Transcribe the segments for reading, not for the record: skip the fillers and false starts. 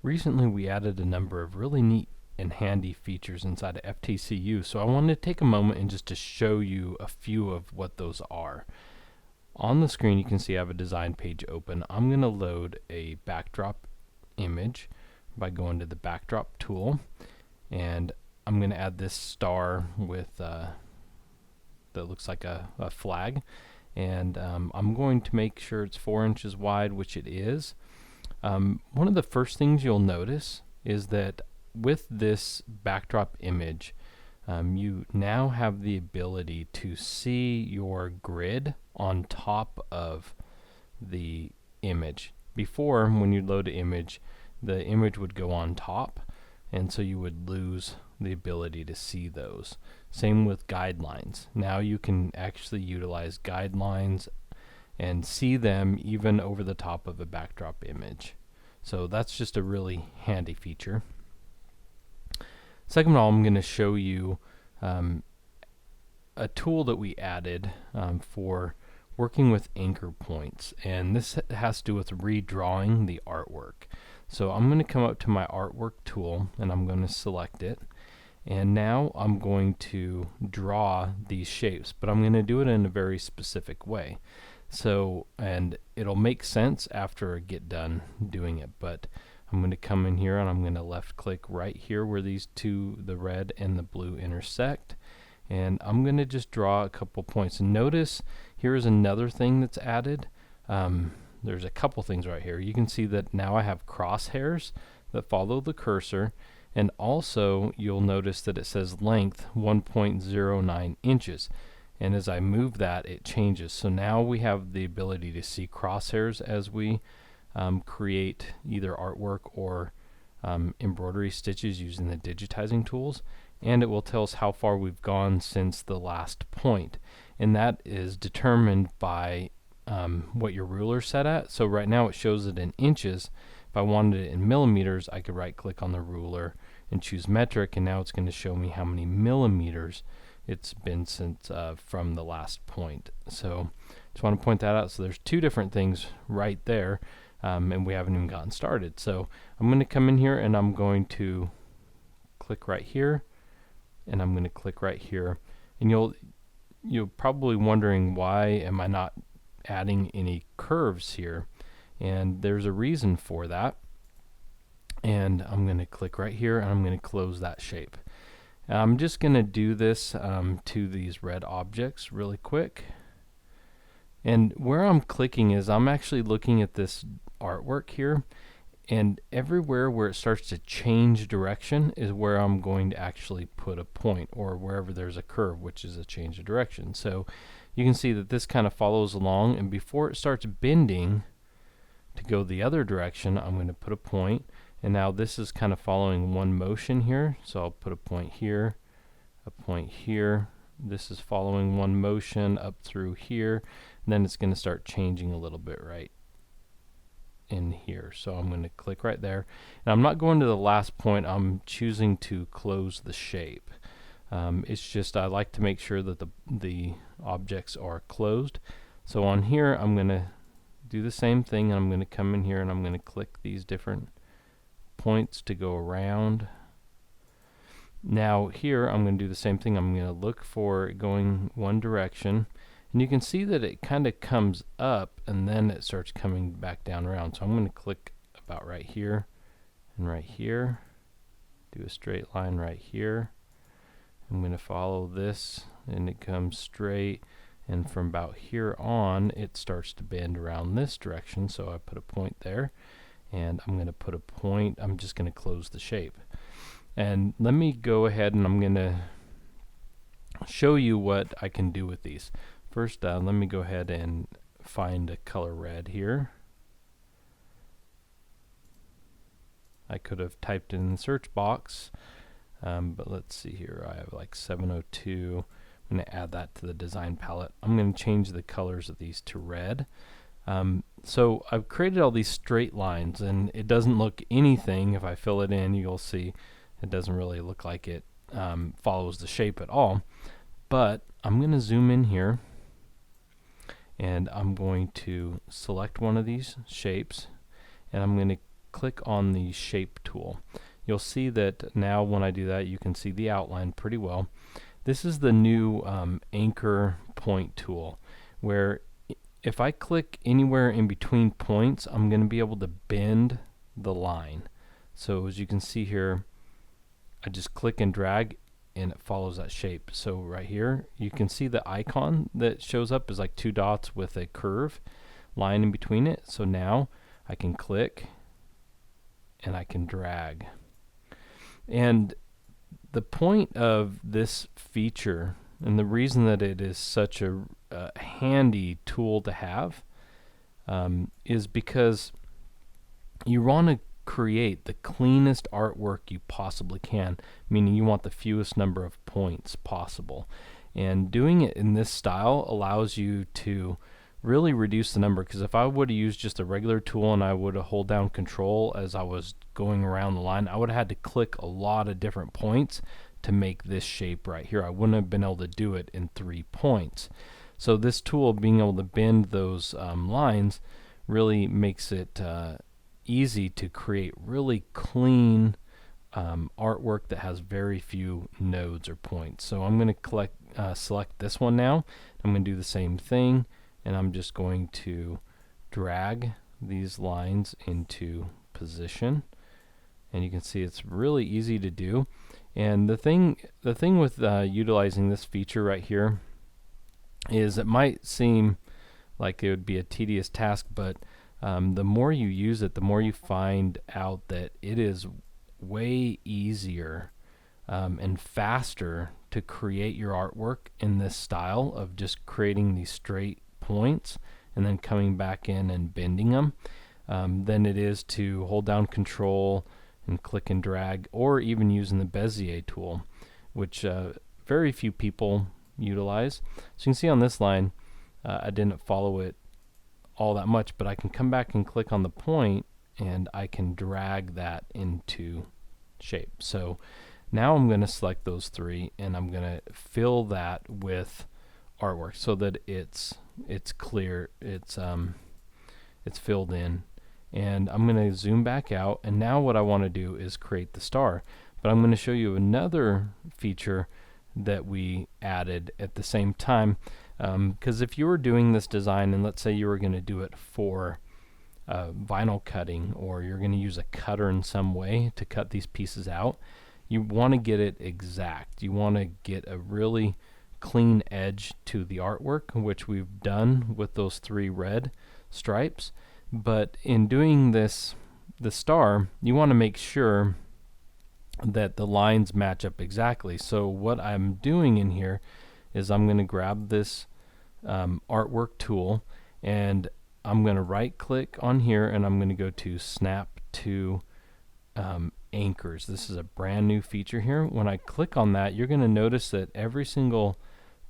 Recently we added a number of really neat and handy features inside of FTCU, so I wanted to take a moment and just to show you a few of what those are. On the screen you can see I have a design page open. I'm going to load a backdrop image by going to the backdrop tool, and I'm going to add this star with that looks like a flag, and I'm going to make sure it's 4 inches wide, which it is. One of the first things you'll notice is that with this backdrop image, you now have the ability to see your grid on top of the image. Before, when you load an image, the image would go on top, and so you would lose the ability to see those. Same with guidelines. Now you can actually utilize guidelines and see them even over the top of a backdrop image. So that's just a really handy feature. Second of all, I'm going to show you a tool that we added for working with anchor points, and this has to do with redrawing the artwork. So I'm going to come up to my artwork tool and I'm going to select it, and now I'm going to draw these shapes, but I'm going to do it in a very specific way. So, and it'll make sense after I get done doing it, but I'm going to come in here and I'm going to left click right here where these two, the red and the blue, intersect, and I'm going to just draw a couple points. And notice here's another thing that's added. There's a couple things right here. You can see that now I have crosshairs that follow the cursor, and also you'll notice that it says length 1.09 inches. And as I move that, it changes. So now we have the ability to see crosshairs as we create either artwork or embroidery stitches using the digitizing tools. And it will tell us how far we've gone since the last point. And that is determined by what your ruler's set at. So right now it shows it in inches. If I wanted it in millimeters, I could right click on the ruler and choose metric, and now it's going to show me how many millimeters it's been since from the last point. So just want to point that out. So there's two different things right there, and we haven't even gotten started. So I'm going to come in here and I'm going to click right here, and I'm going to click right here, and you're probably wondering, why am I not adding any curves here? And there's a reason for that. And I'm going to click right here and I'm going to close that shape. I'm just going to do this to these red objects really quick. And where I'm clicking is I'm actually looking at this artwork here, and everywhere where it starts to change direction is where I'm going to actually put a point, or wherever there's a curve, which is a change of direction. So you can see that this kind of follows along, and before it starts bending to go the other direction, I'm going to put a point. And now this is kind of following one motion here, so I'll put a point here, a point here. This is following one motion up through here, and then it's going to start changing a little bit right in here. So I'm going to click right there, and I'm not going to the last point. I'm choosing to close the shape. It's just I like to make sure that the objects are closed. So on here I'm going to do the same thing, and I'm going to come in here and I'm going to click these different points to go around. Now here I'm going to do the same thing. I'm going to look for it going one direction, and you can see that it kind of comes up and then it starts coming back down around. So I'm going to click about right here and right here, do a straight line right here. I'm going to follow this and it comes straight, and from about here on it starts to bend around this direction. So I put a point there, and I'm going to put a point. I'm just going to close the shape. And let me go ahead and I'm going to show you what I can do with these. First, let me go ahead and find a color red here. I could have typed it in the search box, but let's see here. I have like 702. I'm going to add that to the design palette. I'm going to change the colors of these to red. So I've created all these straight lines, and it doesn't look anything. If I fill it in, you'll see it doesn't really look like it follows the shape at all. But I'm going to zoom in here, and I'm going to select one of these shapes, and I'm going to click on the shape tool. You'll see that now when I do that, you can see the outline pretty well. This is the new anchor point tool, where if I click anywhere in between points, I'm going to be able to bend the line. So as you can see here, I just click and drag and it follows that shape. So right here, you can see the icon that shows up is like two dots with a curve line in between it. So now I can click and I can drag. And the point of this feature, and the reason that it is such a handy tool to have, is because you want to create the cleanest artwork you possibly can, meaning you want the fewest number of points possible. And doing it in this style allows you to really reduce the number, because if I would have used just a regular tool and I would have hold down control as I was going around the line, I would have had to click a lot of different points to make this shape right here. I wouldn't have been able to do it in 3 points. So this tool, being able to bend those lines, really makes it easy to create really clean artwork that has very few nodes or points. So I'm going to select this one now. I'm going to do the same thing, and I'm just going to drag these lines into position, and you can see it's really easy to do. And the thing with utilizing this feature right here is it might seem like it would be a tedious task, but the more you use it, the more you find out that it is way easier and faster to create your artwork in this style of just creating these straight points and then coming back in and bending them than it is to hold down control and click and drag, or even using the Bezier tool, which very few people utilize. So you can see on this line, I didn't follow it all that much, but I can come back and click on the point and I can drag that into shape. So now I'm going to select those 3 and I'm going to fill that with artwork so that it's clear, it's filled in. And I'm going to zoom back out, and now what I want to do is create the star. But I'm going to show you another feature that we added at the same time, because if you were doing this design, and let's say you were going to do it for vinyl cutting, or you're going to use a cutter in some way to cut these pieces out, you want to get it exact. You want to get a really clean edge to the artwork, which we've done with those 3 red stripes. But in doing this, the star, you want to make sure that the lines match up exactly. So what I'm doing in here is I'm going to grab this artwork tool, and I'm going to right click on here, and I'm going to go to snap to anchors. This is a brand new feature here. When I click on that, you're going to notice that every single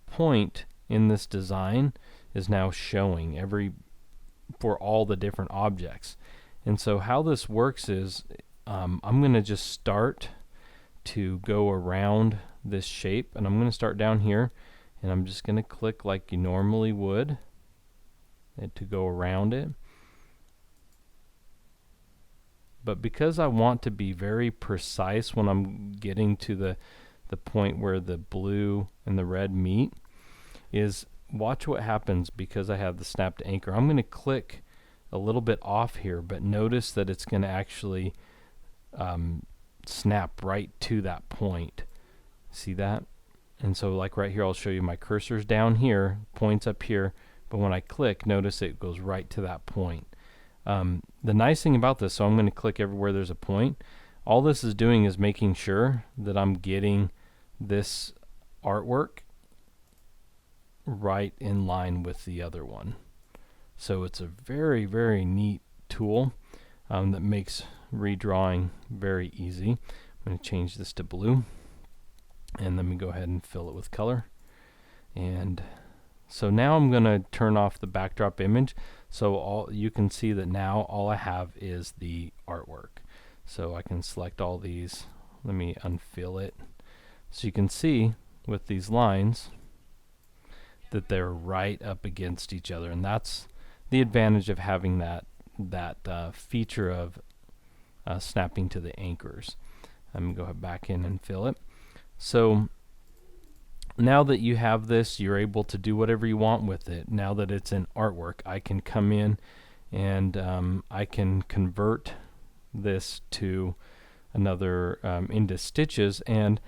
point in this design is now showing for all the different objects. And so how this works is I'm going to just start to go around this shape, and I'm going to start down here, and I'm just going to click like you normally would to go around it. But because I want to be very precise when I'm getting to the point where the blue and the red meet, is watch what happens because I have the snap to anchor. I'm going to click a little bit off here, but notice that it's going to actually snap right to that point. See that? And so like right here, I'll show you my cursor's down here, points up here, but when I click, notice it goes right to that point. The nice thing about this, so I'm going to click everywhere there's a point. All this is doing is making sure that I'm getting this artwork right in line with the other one. So it's a very, very neat tool that makes redrawing very easy. I'm going to change this to blue, and let me go ahead and fill it with color. And so now I'm going to turn off the backdrop image, so you can see that now all I have is the artwork. So I can select all these. Let me unfill it. So you can see with these lines that they're right up against each other, and that's the advantage of having that feature of snapping to the anchors. I'm going to go back in and fill it. So now that you have this, you're able to do whatever you want with it. Now that it's in artwork, I can come in and I can convert this to another into stitches, and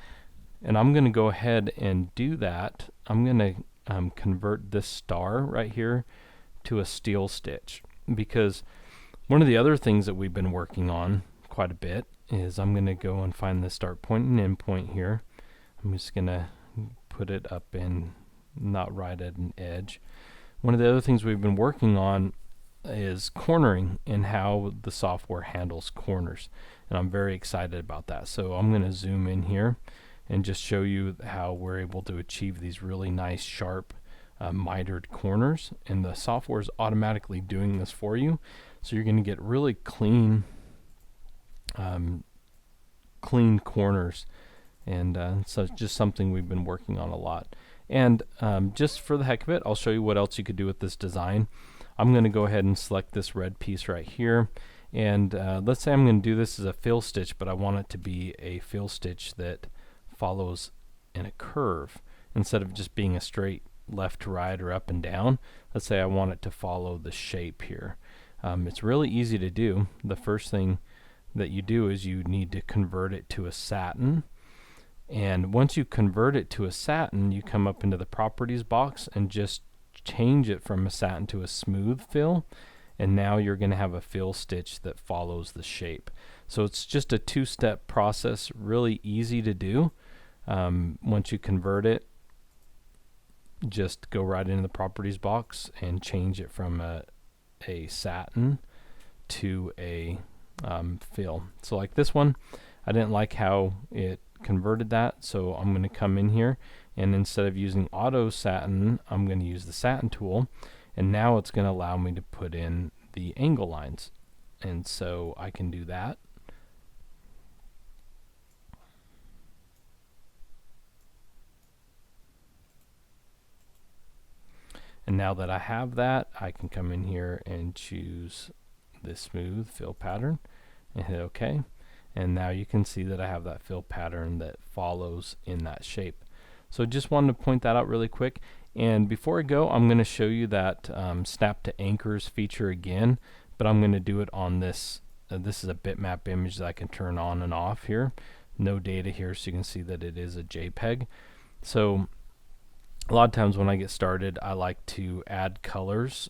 I'm going to go ahead and do that. I'm going to convert this star right here to a steel stitch, because one of the other things that we've been working on quite a bit is I'm going to go and find the start point and end point here. I'm just going to put it up in, not right at an edge. One of the other things we've been working on is cornering and how the software handles corners, and I'm very excited about that. So I'm going to zoom in here and just show you how we're able to achieve these really nice sharp mitered corners, and the software is automatically doing this for you, so you're going to get really clean clean corners. And so it's just something we've been working on a lot. And just for the heck of it, I'll show you what else you could do with this design. I'm going to go ahead and select this red piece right here, and let's say I'm going to do this as a fill stitch, but I want it to be a fill stitch that follows in a curve instead of just being a straight left to right or up and down. Let's say I want it to follow the shape here. It's really easy to do. The first thing that you do is you need to convert it to a satin. And once you convert it to a satin, you come up into the properties box and just change it from a satin to a smooth fill, and now you're going to have a fill stitch that follows the shape. So it's just a two-step process, really easy to do. Once you convert it, just go right into the properties box and change it from a satin to a fill. So like this one, I didn't like how it converted that, so I'm going to come in here, and instead of using auto satin, I'm going to use the satin tool, and now it's going to allow me to put in the angle lines, and so I can do that. And now that I have that, I can come in here and choose the smooth fill pattern and hit OK. And now you can see that I have that fill pattern that follows in that shape. So just wanted to point that out really quick. And before I go, I'm going to show you that snap to anchors feature again, but I'm going to do it on this. This is a bitmap image that I can turn on and off here. No data here, so you can see that it is a JPEG. So a lot of times when I get started, I like to add colors,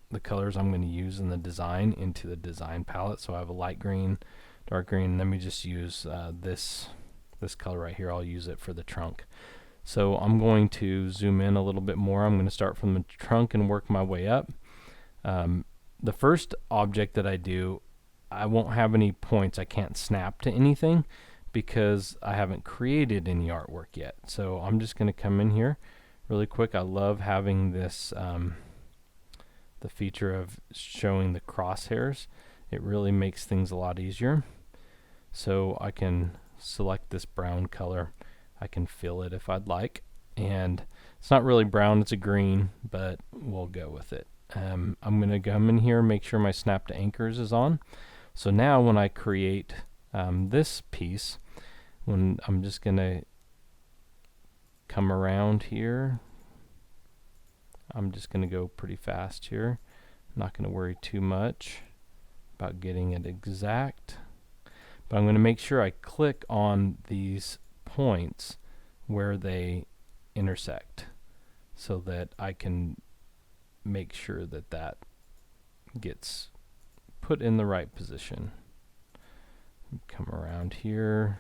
the colors I'm going to use in the design, into the design palette. So I have a light green, dark green. Let me just use this color right here. I'll use it for the trunk. So I'm going to zoom in a little bit more. I'm going to start from the trunk and work my way up. The first object that I do, I won't have any points. I can't snap to anything because I haven't created any artwork yet. So I'm just going to come in here really quick. I love having this the feature of showing the crosshairs. It really makes things a lot easier. So I can select this brown color. I can fill it if I'd like, and it's not really brown, it's a green, but we'll go with it. I'm going to come in here and make sure my snap to anchors is on. So now when I create this piece, when I'm just going to come around here, I'm just going to go pretty fast here. I'm not going to worry too much about getting it exact, but I'm going to make sure I click on these points where they intersect so that I can make sure that that gets put in the right position. Come around here.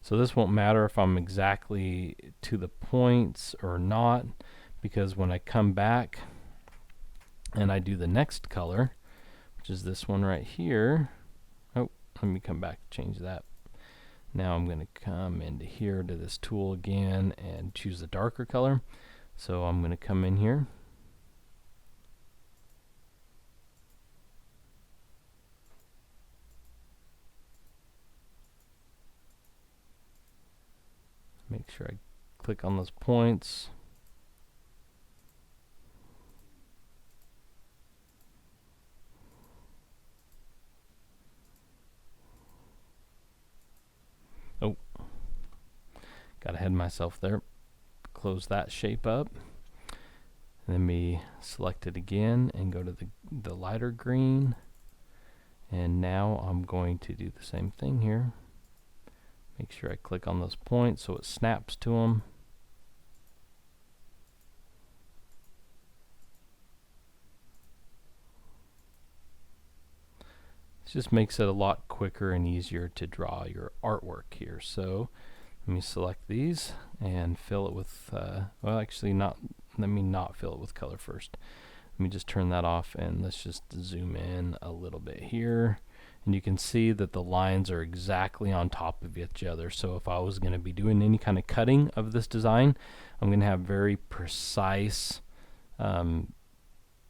So this won't matter if I'm exactly to the points or not, because when I come back and I do the next color, which is this one right here. Oh, let me come back and change that. Now I'm going to come into here to this tool again and choose the darker color. So I'm going to come in here. make sure I click on those points. Oh, got ahead of myself there. Close that shape up. And then we select it again and go to the lighter green. And now I'm going to do the same thing here. Make sure I click on those points so it snaps to them. This just makes it a lot quicker and easier to draw your artwork here. So let me select these and fill it with, well, actually not, let me not fill it with color first. Let me just turn that off, and let's just zoom in a little bit here. And you can see that the lines are exactly on top of each other. So if I was going to be doing any kind of cutting of this design, I'm going to have very precise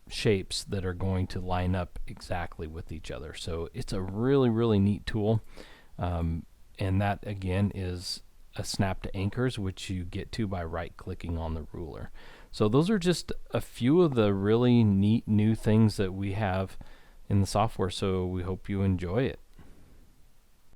shapes that are going to line up exactly with each other. So it's a really, really neat tool. And that, again, is a snap to anchors, which you get to by right-clicking on the ruler. So those are just a few of the really neat new things that we have in the software, so we hope you enjoy it.